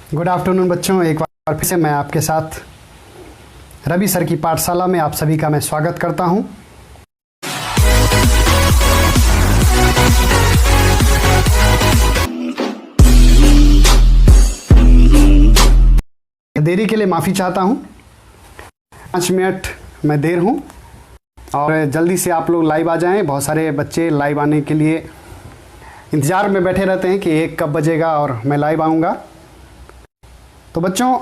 Good afternoon बच्चों, एक बार फिर से मैं आपके साथ रवि सर की पाठशाला में आप सभी का मैं स्वागत करता हूं। देरी के लिए माफ़ी चाहता हूं, 5 मिनट मैं देर हूं और जल्दी से आप लोग लाइव आ जाएं। बहुत सारे बच्चे लाइव आने के लिए इंतज़ार में बैठे रहते हैं कि 1 कब बजेगा और मैं लाइव आऊँगा। तो बच्चों,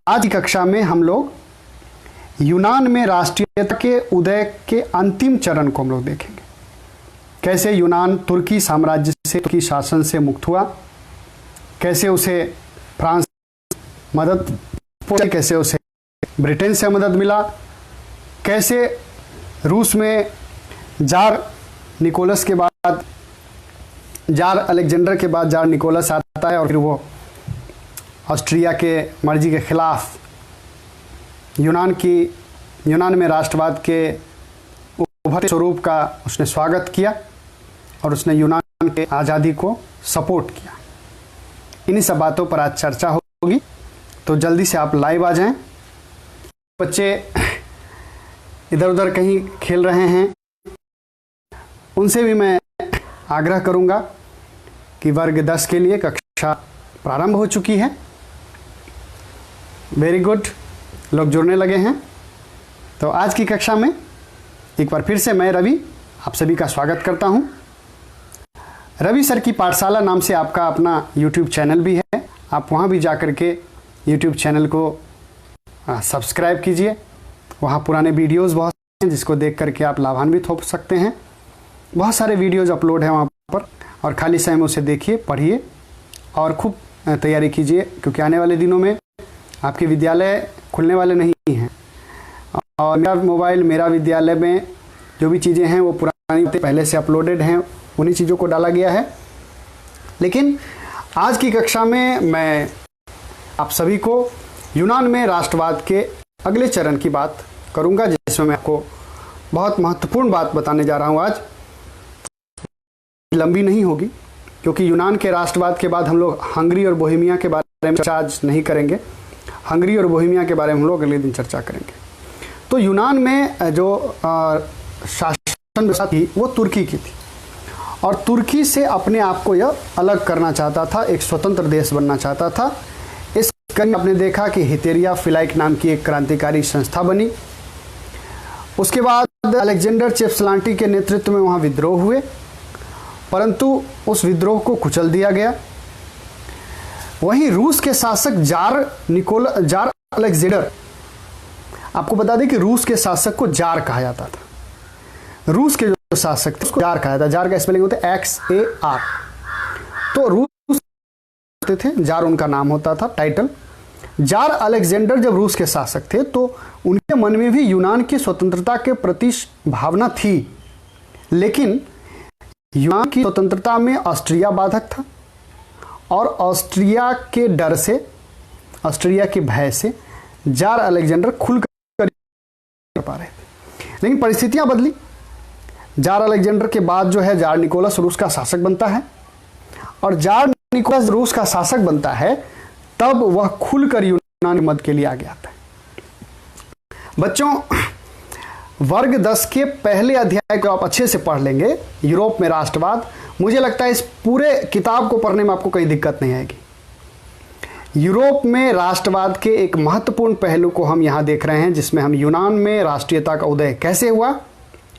आज की कक्षा में हम लोग यूनान में राष्ट्रीयता के उदय के अंतिम चरण को हम लोग देखेंगे। कैसे यूनान तुर्की साम्राज्य से, तुर्की शासन से मुक्त हुआ, कैसे उसे फ्रांस मदद पहुंची, कैसे उसे ब्रिटेन से मदद मिला, कैसे रूस में जार निकोलस के बाद, जार अलेक्जेंडर के बाद जार निकोलस आता है और फिर वो ऑस्ट्रिया के मर्जी के खिलाफ यूनान में राष्ट्रवाद के उभरते स्वरूप का उसने स्वागत किया और उसने यूनान के आज़ादी को सपोर्ट किया। इन्हीं सब बातों पर आज चर्चा होगी, तो जल्दी से आप लाइव आ जाएं। बच्चे इधर उधर कहीं खेल रहे हैं, उनसे भी मैं आग्रह करूंगा कि वर्ग 10 के लिए कक्षा प्रारंभ हो चुकी है। वेरी गुड, लोग जुड़ने लगे हैं। तो आज की कक्षा में एक बार फिर से मैं रवि आप सभी का स्वागत करता हूं। रवि सर की पाठशाला नाम से आपका अपना YouTube चैनल भी है, आप वहां भी जाकर के YouTube चैनल को सब्सक्राइब कीजिए। वहां पुराने वीडियोस बहुत हैं जिसको देख करके आप लाभान्वित हो सकते हैं। बहुत सारे वीडियोस अपलोड हैं वहां पर, और खाली समय में उसे देखिए, पढ़िए और खूब तैयारी कीजिए, क्योंकि आने वाले दिनों में आपके विद्यालय खुलने वाले नहीं हैं। और मेरा मोबाइल मेरा विद्यालय में जो भी चीज़ें हैं वो पुरानी पहले से अपलोडेड हैं, उन्हीं चीज़ों को डाला गया है। लेकिन आज की कक्षा में मैं आप सभी को यूनान में राष्ट्रवाद के अगले चरण की बात करूंगा, जिसमें मैं आपको बहुत महत्वपूर्ण बात बताने जा रहा हूं। आज लंबी नहीं होगी, क्योंकि यूनान के राष्ट्रवाद के बाद हम लोग हंगरी और बोहेमिया के बारे में चर्चा आज नहीं करेंगे। हंगरी और बोहेमिया के बारे में हम लोग अगले दिन चर्चा करेंगे। तो यूनान में जो शासन व्यवस्था थी वो तुर्की की थी, और तुर्की से अपने आप को यह अलग करना चाहता था, एक स्वतंत्र देश बनना चाहता था। इस कारण आपने देखा कि हितेरिया फिलाइक नाम की एक क्रांतिकारी संस्था बनी। उसके बाद अलेक्जेंडर चेप्सलांटी के नेतृत्व में वहाँ विद्रोह हुए, परंतु उस विद्रोह को कुचल दिया गया। वहीं रूस के शासक जार अलेक्जेंडर, आपको बता दें कि रूस के शासक को जार कहा जाता था। रूस के जो शासक थे उसको जार कहा जाता। जार का स्पेलिंग होता है XAR। तो रूस थे, जार उनका नाम होता था, टाइटल। जार अलेक्जेंडर जब रूस के शासक थे तो उनके मन में भी यूनान की स्वतंत्रता के प्रति भावना थी, लेकिन यूनान की स्वतंत्रता में ऑस्ट्रिया बाधक था, और ऑस्ट्रिया के डर से, ऑस्ट्रिया के भय से जार अलेक्जेंडर खुलकर पा रहे थे। लेकिन परिस्थितियां बदली। जार अलेक्जेंडर के बाद जो है जार निकोलस रूस का शासक बनता है, और जार निकोलस रूस का शासक बनता है तब वह खुलकर यूनान की मदद के लिए आगे आता है। बच्चों, वर्ग 10 के पहले अध्याय को आप अच्छे से पढ़ लेंगे, यूरोप में राष्ट्रवाद। मुझे लगता है इस पूरे किताब को पढ़ने में आपको कोई दिक्कत नहीं आएगी। यूरोप में राष्ट्रवाद के एक महत्वपूर्ण पहलू को हम यहाँ देख रहे हैं, जिसमें हम यूनान में राष्ट्रीयता का उदय कैसे हुआ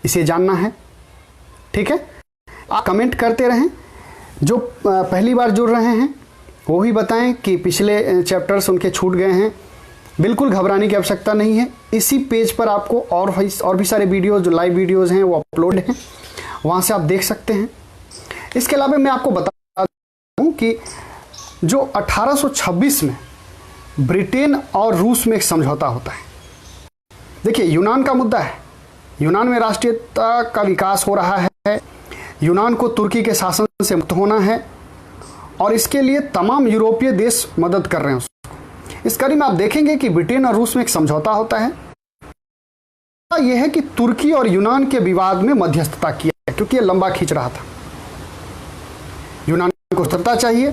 इसे जानना है। ठीक है, आप कमेंट करते रहें। जो पहली बार जुड़ रहे हैं वो भी बताएं कि पिछले चैप्टर्स उनके छूट गए हैं। बिल्कुल घबराने की आवश्यकता नहीं है। इसी पेज पर आपको और भी सारे वीडियोस, जो लाइव वीडियोस हैं वो अपलोड हैं, वहाँ से आप देख सकते हैं। इसके अलावा मैं आपको बता दूं कि जो 1826 में ब्रिटेन और रूस में एक समझौता होता है। देखिए, यूनान का मुद्दा है, यूनान में राष्ट्रीयता का विकास हो रहा है, यूनान को तुर्की के शासन से मुक्त होना है, और इसके लिए तमाम यूरोपीय देश मदद कर रहे हैं उसको। इस कड़ी में आप देखेंगे कि ब्रिटेन और रूस में एक समझौता होता है। यह है कि तुर्की और यूनान के विवाद में मध्यस्थता किया, क्योंकि यह लंबा खींच रहा था। यूनान को स्वतंत्रता चाहिए,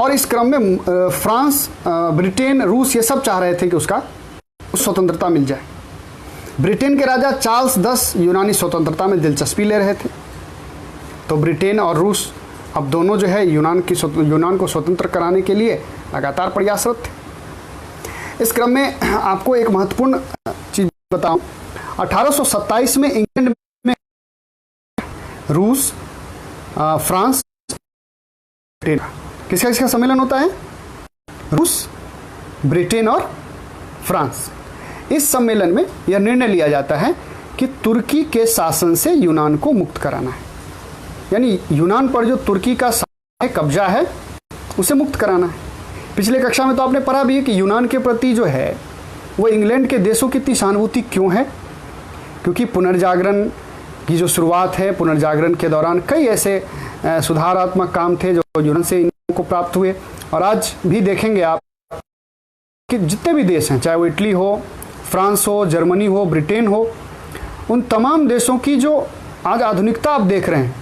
और इस क्रम में फ्रांस, ब्रिटेन, रूस ये सब चाह रहे थे कि उसका स्वतंत्रता मिल जाए। ब्रिटेन के राजा चार्ल्स 10 यूनानी स्वतंत्रता में दिलचस्पी ले रहे थे, तो ब्रिटेन और रूस अब दोनों जो है यूनान को स्वतंत्र कराने के लिए लगातार प्रयासरत थे। इस क्रम में आपको एक महत्वपूर्ण चीज बताऊं, 1827 में इंग्लैंड में रूस, फ्रांस, ब्रिटेन, किसका सम्मेलन होता है? रूस, ब्रिटेन और फ्रांस। इस सम्मेलन में यह निर्णय लिया जाता है कि तुर्की के शासन से यूनान को मुक्त कराना है, यानी यूनान पर जो तुर्की का कब्जा है उसे मुक्त कराना है। पिछले कक्षा में तो आपने पढ़ा भी है कि यूनान के प्रति जो है वो इंग्लैंड के देशों की इतनी सहानुभूति क्यों है, क्योंकि पुनर्जागरण की जो शुरुआत है, पुनर्जागरण के दौरान कई ऐसे सुधारात्मक काम थे जो यूनान से इनको प्राप्त हुए। और आज भी देखेंगे आप कि जितने भी देश हैं, चाहे वो इटली हो, फ्रांस हो, जर्मनी हो, ब्रिटेन हो, उन तमाम देशों की जो आज आधुनिकता आप देख रहे हैं,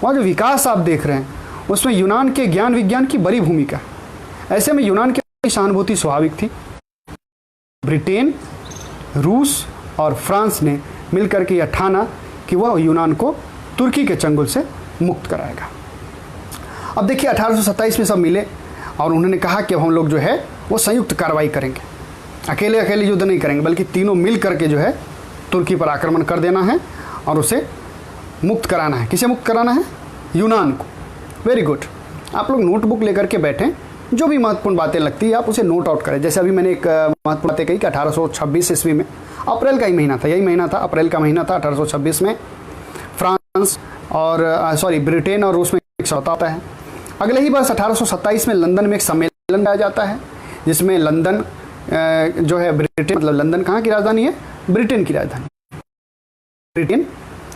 वहाँ जो विकास आप देख रहे हैं, उसमें यूनान के ज्ञान विज्ञान की बड़ी भूमिका है। ऐसे में यूनान की सहानुभूति स्वाभाविक थी। ब्रिटेन, रूस और फ्रांस ने मिलकर के यह ठाना कि वह यूनान को तुर्की के चंगुल से मुक्त कराएगा। अब देखिए 1827 में सब मिले और उन्होंने कहा कि अब हम लोग जो है वो संयुक्त कार्रवाई करेंगे, अकेले अकेले युद्ध नहीं करेंगे, बल्कि तीनों मिल करके जो है तुर्की पर आक्रमण कर देना है और उसे मुक्त कराना है। किसे मुक्त कराना है? यूनान को। Very good. आप लोग नोटबुक लेकर के बैठें, जो भी महत्वपूर्ण बातें लगती है आप उसे नोट आउट करें। जैसे अभी मैंने एक महत्वपूर्ण बातें कही कि 1826 ईस्वी में, अप्रैल का ही महीना था, यही महीना था, अप्रैल का महीना था 1826 में फ्रांस और ब्रिटेन और रूस में एक समझौता होता है। अगले ही वर्ष 1827 में लंदन में एक सम्मेलन किया जाता है, जिसमें लंदन जो है ब्रिटेन, मतलब लंदन कहाँ की राजधानी है? ब्रिटेन की राजधानी। ब्रिटेन,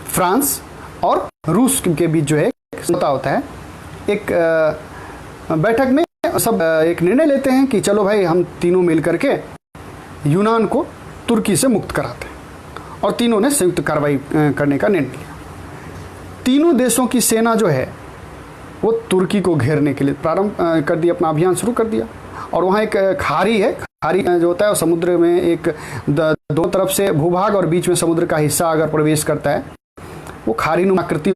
फ्रांस और रूस के बीच जो है समझौता होता है। एक बैठक में सब एक निर्णय लेते हैं कि चलो भाई हम तीनों मिल करके यूनान को तुर्की से मुक्त कराते हैं, और तीनों ने संयुक्त कार्रवाई करने का निर्णय लिया। तीनों देशों की सेना जो है वो तुर्की को घेरने के लिए प्रारंभ कर दिया, अपना अभियान शुरू कर दिया। और वहाँ एक खाड़ी है, खाड़ी जो होता है वो समुद्र में एक दो तरफ से भूभाग और बीच में समुद्र का हिस्सा अगर प्रवेश करता है, वो खाड़ी आकृति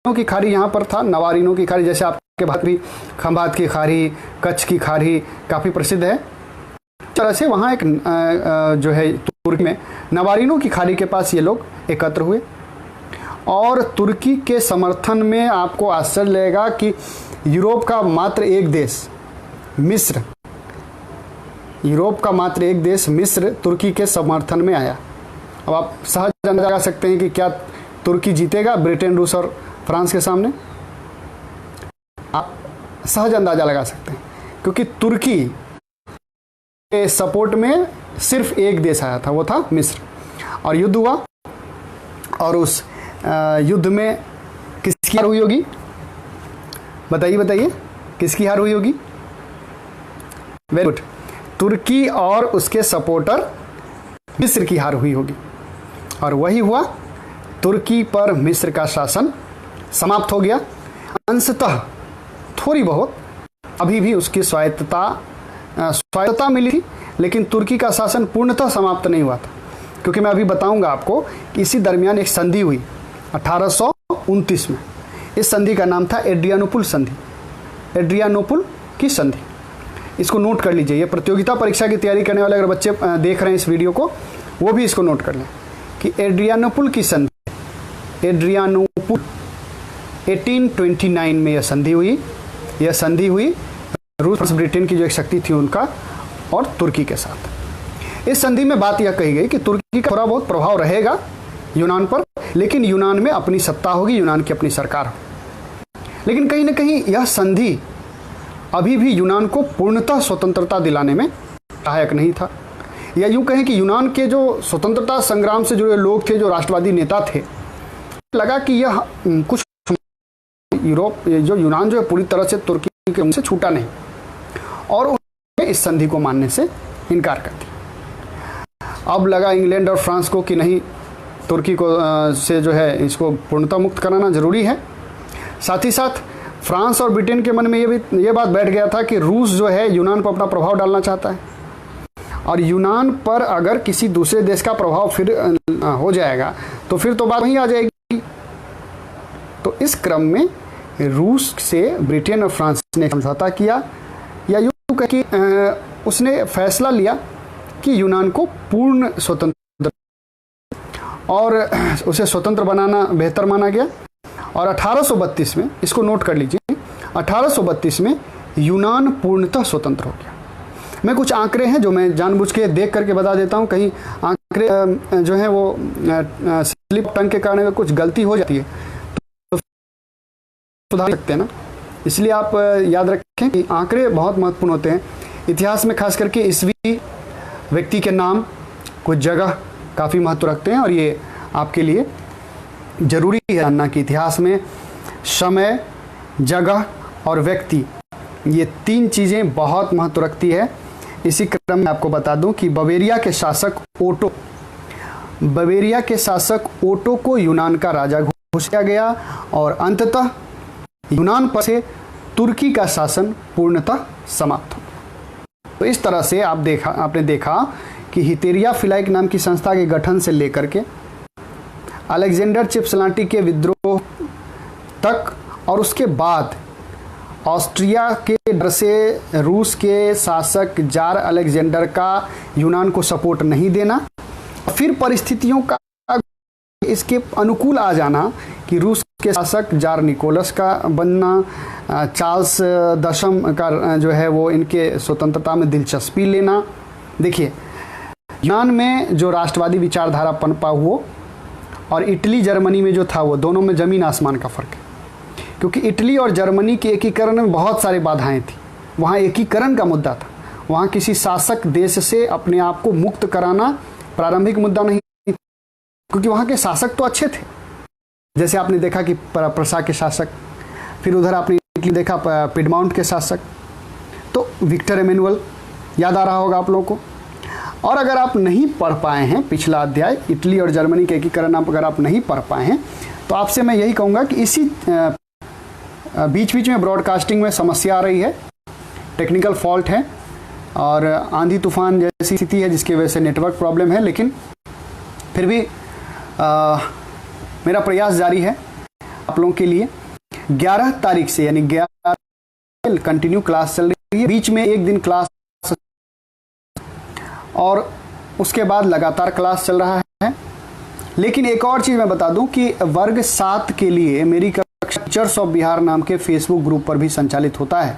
की खाड़ी यहाँ पर था। नवारीनों की खाड़ी, जैसे आपके भारत भी खंभात की खाड़ी, कच्छ की खाड़ी काफ़ी प्रसिद्ध है। इस तरह से वहाँ एक जो है तुर्की में नवारीनों की खाड़ी के पास ये लोग एकत्र हुए, और तुर्की के समर्थन में आपको आश्चर्य लगेगा कि यूरोप का मात्र एक देश मिस्र, यूरोप का मात्र एक देश मिस्र तुर्की के समर्थन में आया। अब आप सहज अंदाजा लगा सकते हैं कि क्या तुर्की जीतेगा ब्रिटेन, रूस और फ्रांस के सामने? आप सहज अंदाजा लगा सकते हैं, क्योंकि तुर्की के सपोर्ट में सिर्फ एक देश आया था, वो था मिस्र। और युद्ध हुआ, और उस युद्ध में किसकी हार हुई होगी? बताइए किसकी हार हुई होगी? वेरी गुड, तुर्की और उसके सपोर्टर मिस्र की हार हुई होगी। और वही हुआ, तुर्की पर मिस्र का शासन समाप्त हो गया। अंशतः थोड़ी बहुत अभी भी उसकी स्वायत्तता मिली थी, लेकिन तुर्की का शासन पूर्णतः समाप्त नहीं हुआ था, क्योंकि मैं अभी बताऊंगा आपको कि इसी दरमियान एक संधि हुई 1829 में। इस संधि का नाम था एड्रियानोपुल संधि, एड्रियानोपुल की संधि। इसको नोट कर लीजिए, ये प्रतियोगिता परीक्षा की तैयारी करने वाले अगर बच्चे देख रहे हैं इस वीडियो को, वो भी इसको नोट कर लें कि एड्रियानोपुल की संधि, एड्रियानोपुल 1829 में यह संधि हुई। यह संधि हुई रूस ब्रिटेन की जो एक शक्ति थी उनका और तुर्की के साथ। इस संधि में बात यह कही गई कि तुर्की का थोड़ा बहुत प्रभाव रहेगा यूनान पर, लेकिन यूनान में अपनी सत्ता होगी, यूनान की अपनी सरकार होगी। लेकिन कहीं ना कहीं यह संधि अभी भी यूनान को पूर्णतः स्वतंत्रता दिलाने में सहायक नहीं था। या यूं कहें कि यूनान के जो स्वतंत्रता संग्राम से जुड़े लोग थे, जो राष्ट्रवादी नेता थे, लगा कि यह कुछ यूनान जो है पूरी तरह से तुर्की के से छूटा नहीं, और उन्होंने इस संधि को मानने से इनकार कर दिया। अब लगा इंग्लैंड और फ्रांस को कि नहीं, तुर्की को से जो है इसको पूर्णतः मुक्त कराना जरूरी है। साथ ही साथ फ्रांस और ब्रिटेन के मन में ये बात बैठ गया था कि रूस जो है यूनान पर अपना प्रभाव डालना चाहता है, और यूनान पर अगर किसी दूसरे देश का प्रभाव फिर हो जाएगा तो फिर तो बात वहीं आ जाएगी। तो इस क्रम में रूस से ब्रिटेन और फ्रांस ने समझौता किया, या यूं कह कि उसने फैसला लिया कि यूनान को पूर्ण स्वतंत्र और उसे स्वतंत्र बनाना बेहतर माना गया। और 1832 में, इसको नोट कर लीजिए, 1832 में यूनान पूर्णतः स्वतंत्र हो गया। मैं कुछ आंकड़े हैं जो मैं जानबूझ के देख करके बता देता हूं, कहीं आंकड़े जो हैं वो स्लिप टंग के कारण कुछ गलती हो जाती है तो सुधार सकते हैं ना, इसलिए आप याद रखें कि आंकड़े बहुत महत्वपूर्ण होते हैं। इतिहास में खास करके ईस्वी, व्यक्ति के नाम, कुछ जगह काफ़ी महत्व रखते हैं, और ये आपके लिए जरूरी है जानना कि इतिहास में समय, जगह और व्यक्ति, ये 3 चीज़ें बहुत महत्व रखती है। इसी क्रम में आपको बता दूं कि बवेरिया के शासक ओटो को यूनान का राजा घोषित किया गया, और अंततः यूनान पर से तुर्की का शासन पूर्णतः समाप्त हो। तो इस तरह से आपने देखा कि हितेरिया फिलाइक नाम की संस्था के गठन से लेकर के अलेक्जेंडर चिपसलाटी के विद्रोह तक, और उसके बाद ऑस्ट्रिया के डर से रूस के शासक जार अलेक्जेंडर का यूनान को सपोर्ट नहीं देना, फिर परिस्थितियों का इसके अनुकूल आ जाना कि रूस के शासक जार निकोलस का बनना, चार्ल्स दशम का जो है वो इनके स्वतंत्रता में दिलचस्पी लेना। देखिए, यूनान में जो राष्ट्रवादी विचारधारा पनपा हुआ और इटली जर्मनी में जो था, वो दोनों में ज़मीन आसमान का फ़र्क है, क्योंकि इटली और जर्मनी के एकीकरण में बहुत सारी बाधाएं थी। वहाँ एकीकरण का मुद्दा था, वहाँ किसी शासक देश से अपने आप को मुक्त कराना प्रारंभिक मुद्दा नहीं, क्योंकि वहाँ के शासक तो अच्छे थे, जैसे आपने देखा कि प्रसा के शासक, फिर उधर आपने इटली देखा पिडमाउंट के शासक, तो विक्टर एमेनुअल याद आ रहा होगा आप लोगों को। और अगर आप नहीं पढ़ पाए हैं पिछला अध्याय, इटली और जर्मनी के एकीकरण अगर आप नहीं पढ़ पाए हैं, तो आपसे मैं यही कहूँगा कि इसी बीच बीच में ब्रॉडकास्टिंग में समस्या आ रही है, टेक्निकल फॉल्ट है और आंधी तूफान जैसी स्थिति है जिसकी वजह से नेटवर्क प्रॉब्लम है, लेकिन फिर भी मेरा प्रयास जारी है आप लोगों के लिए। 11 तारीख से, यानी 11 कंटिन्यू क्लास चल रही है, बीच में एक दिन क्लास और उसके बाद लगातार क्लास चल रहा है। लेकिन एक और चीज़ मैं बता दूं कि वर्ग 7 के लिए मेरी कक्षा टीचर्स ऑफ बिहार नाम के फेसबुक ग्रुप पर भी संचालित होता है,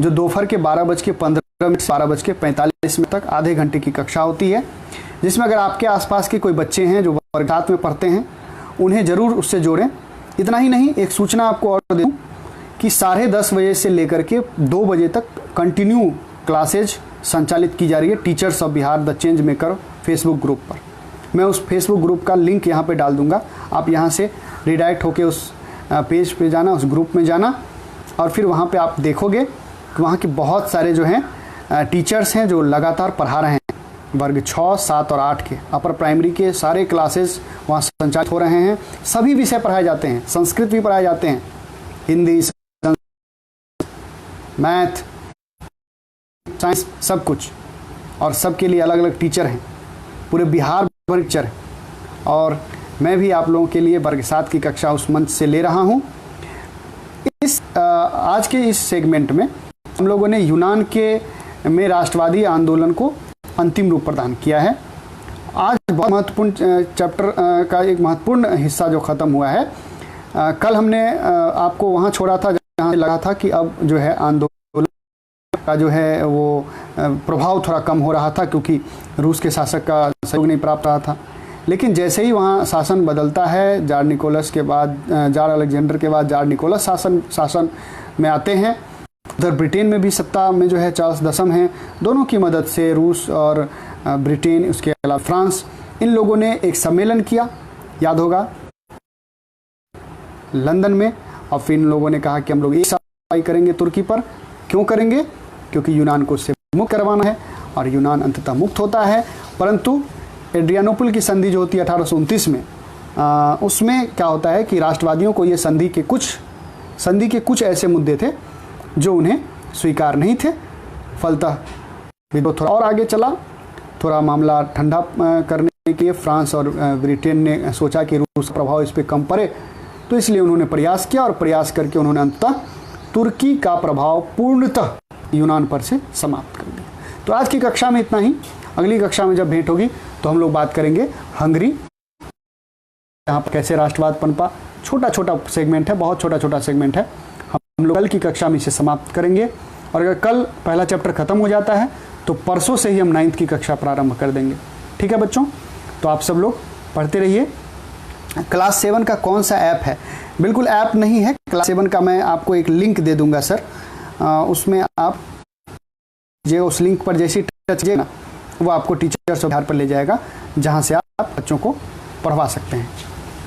जो दोपहर के 12:15 से 12:45 तक आधे घंटे की कक्षा होती है, जिसमें अगर आपके आसपास के कोई बच्चे हैं जो वर्ग 7 में पढ़ते हैं, उन्हें ज़रूर उससे जोड़ें। इतना ही नहीं, एक सूचना आपको और दे दूँ कि 10:30 बजे से लेकर के 2 बजे तक कंटिन्यू क्लासेज संचालित की जा रही है teachers of Bihar the change maker Facebook group पर। मैं उस फेसबुक ग्रुप का लिंक यहाँ पे डाल दूँगा, आप यहाँ से रिडायरेक्ट होकर उस पेज पे जाना, उस ग्रुप में जाना, और फिर वहाँ पे आप देखोगे कि वहाँ के बहुत सारे जो हैं टीचर्स हैं जो लगातार पढ़ा रहे हैं। वर्ग 6, 7 और 8 के अपर प्राइमरी के सारे क्लासेस वहाँ संचालित हो रहे हैं। सभी विषय पढ़ाए जाते हैं, संस्कृत भी पढ़ाए जाते हैं, हिंदी, मैथ, साइंस, सब कुछ, और सबके लिए अलग अलग टीचर हैं, पूरे बिहार भर टीचर हैं। और मैं भी आप लोगों के लिए वर्ग 7 की कक्षा उस मंच से ले रहा हूँ। आज के इस सेगमेंट में हम लोगों ने यूनान के में राष्ट्रवादी आंदोलन को अंतिम रूप प्रदान किया है। आज बहुत महत्वपूर्ण चैप्टर का एक महत्वपूर्ण हिस्सा जो ख़त्म हुआ है। कल हमने आपको वहाँ छोड़ा था जहाँ लगा था कि अब जो है आंदोलन का जो है वो प्रभाव थोड़ा कम हो रहा था, क्योंकि रूस के शासक का सहयोग नहीं प्राप्त रहा था। लेकिन जैसे ही वहाँ शासन बदलता है, जार निकोलस के बाद, जार अलेक्जेंडर के बाद जार निकोलस शासन में आते हैं, उधर ब्रिटेन में भी सत्ता में जो है चार्ल्स दशम हैं। दोनों की मदद से रूस और ब्रिटेन, उसके अलावा फ्रांस, इन लोगों ने एक सम्मेलन किया, याद होगा, लंदन में। और फिर इन लोगों ने कहा कि हम लोग एक साथ करेंगे तुर्की पर। क्यों करेंगे? क्योंकि यूनान को उससे मुक्त करवाना है, और यूनान अंततः मुक्त होता है। परंतु एड्रियानोपल की संधि जो होती है 1829 में, उसमें क्या होता है कि राष्ट्रवादियों को ये संधि के कुछ संधि के कुछ ऐसे मुद्दे थे जो उन्हें स्वीकार नहीं थे। फलतः विद्रोह थोड़ा और आगे चला। थोड़ा मामला ठंडा करने के लिए फ्रांस और ब्रिटेन ने सोचा कि रूस का प्रभाव इस पर कम पड़े, तो इसलिए उन्होंने प्रयास किया और प्रयास करके उन्होंने अंततः तुर्की का प्रभाव पूर्णतः यूनान पर से समाप्त कर दिया। तो आज की कक्षा में इतना ही। अगली कक्षा में जब भेंट होगी तो हम लोग बात करेंगे हंगरी, यहाँ पर कैसे राष्ट्रवाद पनपा। छोटा छोटा सेगमेंट है, बहुत छोटा छोटा सेगमेंट है। हम लोग कल की कक्षा में इसे समाप्त करेंगे, और अगर कल पहला चैप्टर खत्म हो जाता है तो परसों से ही हम 9th की कक्षा प्रारंभ कर देंगे। ठीक है बच्चों, तो आप सब लोग पढ़ते रहिए। क्लास 7 का कौन सा ऐप है? बिल्कुल ऐप नहीं है, क्लास 7 का मैं आपको एक लिंक दे दूंगा सर, उसमें आप जो उस लिंक पर जैसे टच कीजिएगा वो आपको टीचर्स आधार पर ले जाएगा, जहां से आप बच्चों को पढ़वा सकते हैं।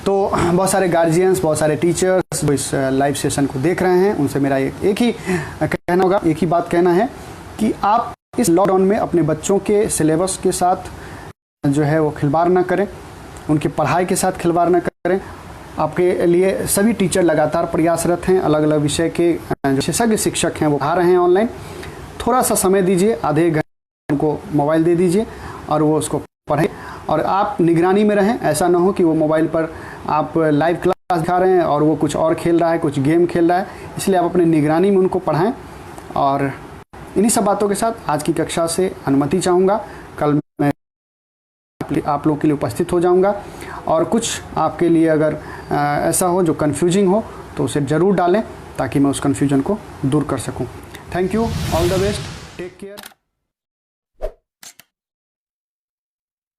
तो बहुत सारे गार्जियंस, बहुत सारे टीचर्स जो इस लाइव सेशन को देख रहे हैं, उनसे मेरा एक ही कहना होगा, एक ही बात कहना है कि आप इस लॉकडाउन में अपने बच्चों के सिलेबस के साथ जो है वो खिलवाड़ ना करें, उनकी पढ़ाई के साथ खिलवाड़ ना करें। आपके लिए सभी टीचर लगातार प्रयासरत हैं, अलग अलग विषय के विशेषज्ञ शिक्षक हैं वो पढ़ा रहे हैं ऑनलाइन। थोड़ा सा समय दीजिए, आधे घंटे उनको मोबाइल दे दीजिए और वो उसको पढ़ें, और आप निगरानी में रहें। ऐसा ना हो कि वो मोबाइल पर आप लाइव क्लास दिखा रहे हैं और वो कुछ और खेल रहा है, कुछ गेम खेल रहा है, इसलिए आप अपने निगरानी में उनको पढ़ाएं। और इन्हीं सब बातों के साथ आज की कक्षा से अनुमति चाहूँगा। कल मैं आप लोगों के लिए उपस्थित हो जाऊँगा, और कुछ आपके लिए अगर ऐसा हो जो कन्फ्यूजिंग हो तो उसे ज़रूर डालें ताकि मैं उस कन्फ्यूजन को दूर कर सकूँ। Thank you, all the best, take care.